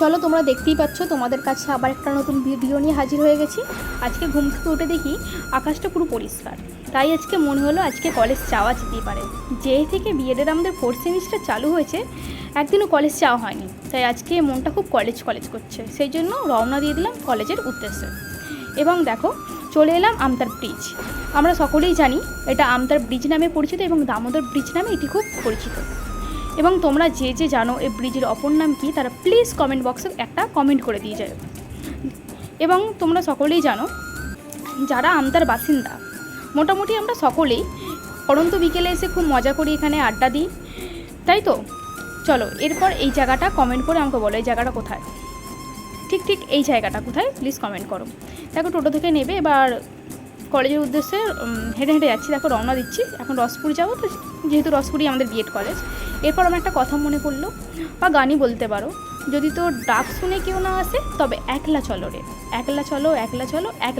চলো, তোমরা দেখতেই পাচ্ছ তোমাদের কাছে আবার একটা নতুন ভিডিও নিয়ে হাজির হয়ে গেছি। আজকে ঘুম থেকে উঠে দেখি আকাশটা পুরো পরিষ্কার, তাই আজকে মনে হলো আজকে কলেজ যাওয়া যেতেই পারে। যেই থেকে বিএডের আমাদের 4th সেমিস্টার চালু হয়েছে একদিনও কলেজ যাওয়া হয়নি, তাই আজকে মনটা খুব কলেজ কলেজ করছে, সেই জন্য রওনা দিয়ে দিলাম কলেজের উদ্দেশ্যে। এবং দেখো, চলে এলাম আমতার ব্রিজ। আমরা সকলেই জানি এটা আমতার ব্রিজ নামে পরিচিত এবং দামোদর ব্রিজ নামে এটি খুব পরিচিত। এবং তোমরা যে যে জানো এই ব্রিজের অপর নাম কি, তারা প্লিজ কমেন্ট বক্সে একটা কমেন্ট করে দিয়ে যায়। এবং তোমরা সকলেই জানো যারা আমতার বাসিন্দা, মোটামুটি আমরা সকলেই পড়ন্ত বিকেলে এসে খুব মজা করি, এখানে আড্ডা দিই, তাই তো? চলো, এরপর এই জায়গাটা কমেন্ট করে আমাকে বলো এই জায়গাটা কোথায়, ঠিক ঠিক এই জায়গাটা কোথায় প্লিজ কমেন্ট করো। দেখো, টোটো থেকে নেবে, এবার কলেজের উদ্দেশ্যে হেঁটে হেঁটে যাচ্ছি। দেখো, রওনা দিচ্ছি, এখন রসপুর যাবো, তো যেহেতু রসপুরই আমাদের বিএড কলেজ। এরপর আমার একটা কথা মনে পড়লো, বা গানই বলতে পারো, যদি তোর ডাক শুনে কেউ না আসে তবে একলা চলো রে, একলা চলো, একলা চলো, একলা।